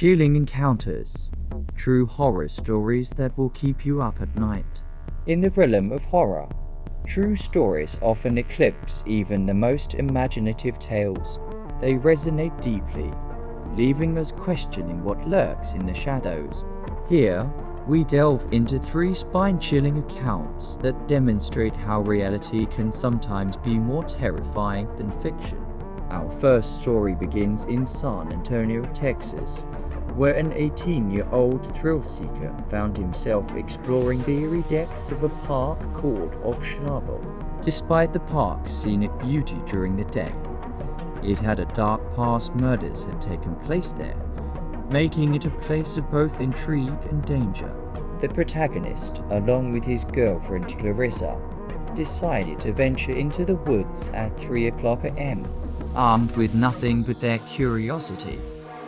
Chilling encounters. True horror stories that will keep you up at night. In the realm of horror, true stories often eclipse even the most imaginative tales. They resonate deeply, leaving us questioning what lurks in the shadows. Here, we delve into 3 spine-chilling accounts that demonstrate how reality can sometimes be more terrifying than fiction. Our first story begins in San Antonio, Texas, where an 18-year-old thrill-seeker found himself exploring the eerie depths of a park called Op Schnabel. Despite the park's scenic beauty during the day, it had a dark past. Murders had taken place there, making it a place of both intrigue and danger. The protagonist, along with his girlfriend Clarissa, decided to venture into the woods at 3 o'clock a.m. Armed with nothing but their curiosity,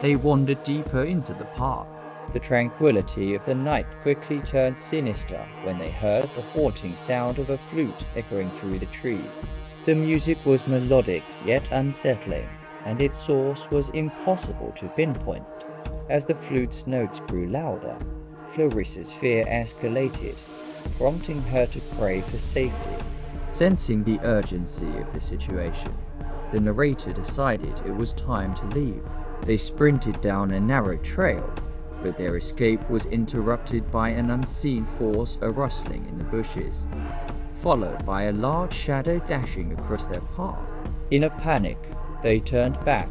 they wandered deeper into the park. The tranquility of the night quickly turned sinister when they heard the haunting sound of a flute echoing through the trees. The music was melodic yet unsettling, and its source was impossible to pinpoint. As the flute's notes grew louder, Clarissa's fear escalated, prompting her to pray for safety. Sensing the urgency of the situation, the narrator decided it was time to leave. They sprinted down a narrow trail, but their escape was interrupted by an unseen force, a rustling in the bushes, followed by a large shadow dashing across their path. In a panic, they turned back,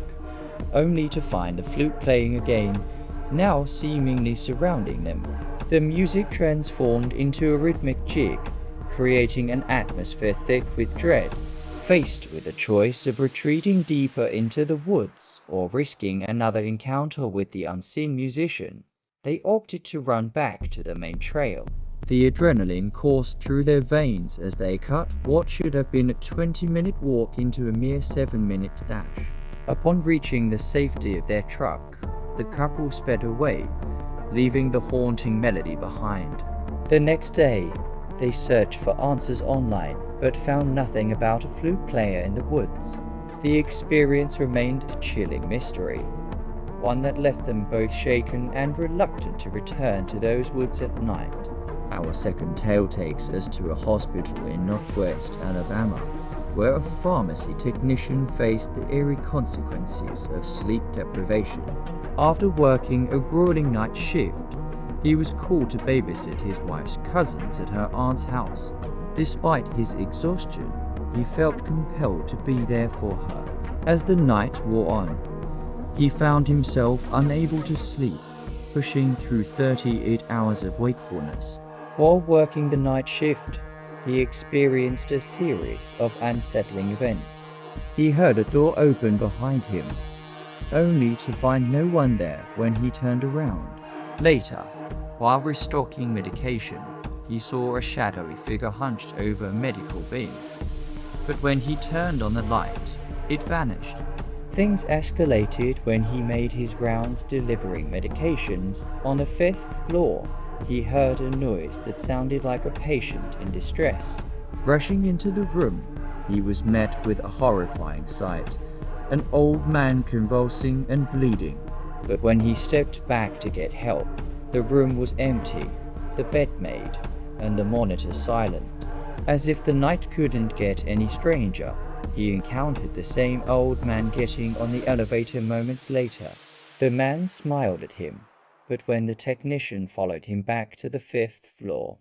only to find the flute playing again, now seemingly surrounding them. The music transformed into a rhythmic jig, creating an atmosphere thick with dread. Faced with the choice of retreating deeper into the woods or risking another encounter with the unseen musician, they opted to run back to the main trail. The adrenaline coursed through their veins as they cut what should have been a 20-minute walk into a mere 7-minute dash. Upon reaching the safety of their truck, the couple sped away, leaving the haunting melody behind. The next day, they searched for answers online, but found nothing about a flute player in the woods. The experience remained a chilling mystery, one that left them both shaken and reluctant to return to those woods at night. Our second tale takes us to a hospital in northwest Alabama, where a pharmacy technician faced the eerie consequences of sleep deprivation. After working a grueling night shift, he was called to babysit his wife's cousins at her aunt's house. Despite his exhaustion, he felt compelled to be there for her. As the night wore on, he found himself unable to sleep, pushing through 38 hours of wakefulness. While working the night shift, he experienced a series of unsettling events. He heard a door open behind him, only to find no one there when he turned around. Later, while restocking medication, he saw a shadowy figure hunched over a medical bin. But when he turned on the light, it vanished. Things escalated when he made his rounds delivering medications. On the 5th floor, he heard a noise that sounded like a patient in distress. Rushing into the room, he was met with a horrifying sight, an old man convulsing and bleeding. But when he stepped back to get help, the room was empty, the bed made, and the monitor silent. As if the night couldn't get any stranger, he encountered the same old man getting on the elevator moments later. The man smiled at him, but when the technician followed him back to the 5th floor,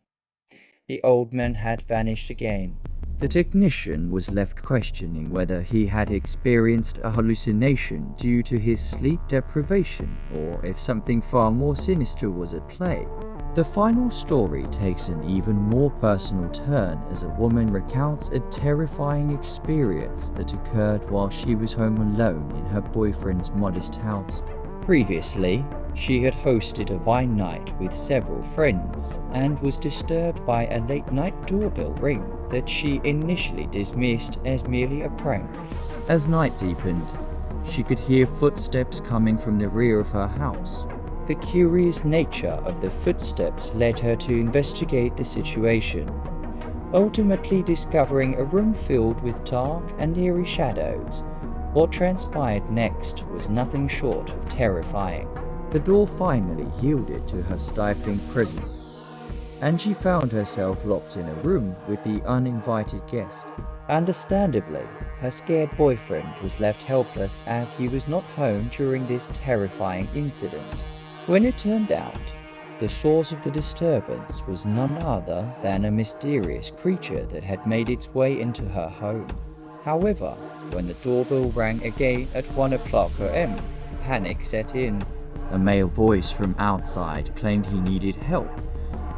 the old man had vanished again. The technician was left questioning whether he had experienced a hallucination due to his sleep deprivation, or if something far more sinister was at play. The final story takes an even more personal turn as a woman recounts a terrifying experience that occurred while she was home alone in her boyfriend's modest house. Previously, she had hosted a wine night with several friends and was disturbed by a late-night doorbell ring that she initially dismissed as merely a prank. As night deepened, she could hear footsteps coming from the rear of her house. The curious nature of the footsteps led her to investigate the situation, ultimately discovering a room filled with dark and eerie shadows. What transpired next was nothing short of terrifying. The door finally yielded to her stifling presence, and she found herself locked in a room with the uninvited guest. Understandably, her scared boyfriend was left helpless as he was not home during this terrifying incident. When it turned out, the source of the disturbance was none other than a mysterious creature that had made its way into her home. However, when the doorbell rang again at 1 o'clock am, panic set in. A male voice from outside claimed he needed help,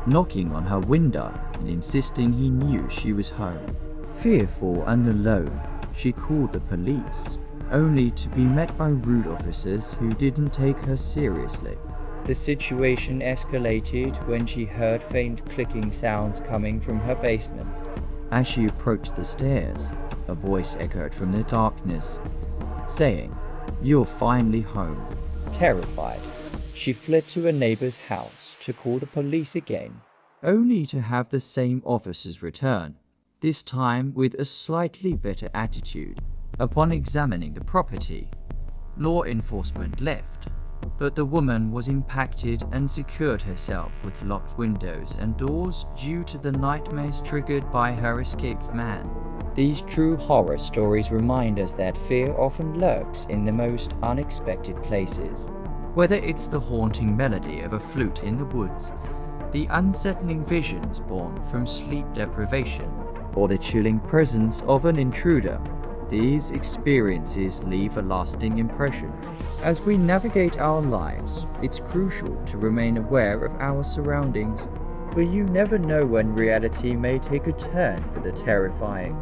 knocking on her window and insisting he knew she was home. Fearful and alone, she called the police, only to be met by rude officers who didn't take her seriously. The situation escalated when she heard faint clicking sounds coming from her basement. As she approached the stairs, a voice echoed from the darkness, saying, "You're finally home." Terrified, she fled to a neighbor's house to call the police again, only to have the same officers return, this time with a slightly better attitude. Upon examining the property, law enforcement left, but the woman was impacted and secured herself with locked windows and doors due to the nightmares triggered by her escaped man. These true horror stories remind us that fear often lurks in the most unexpected places. Whether it's the haunting melody of a flute in the woods, the unsettling visions born from sleep deprivation, or the chilling presence of an intruder, these experiences leave a lasting impression. As we navigate our lives, it's crucial to remain aware of our surroundings, for you never know when reality may take a turn for the terrifying.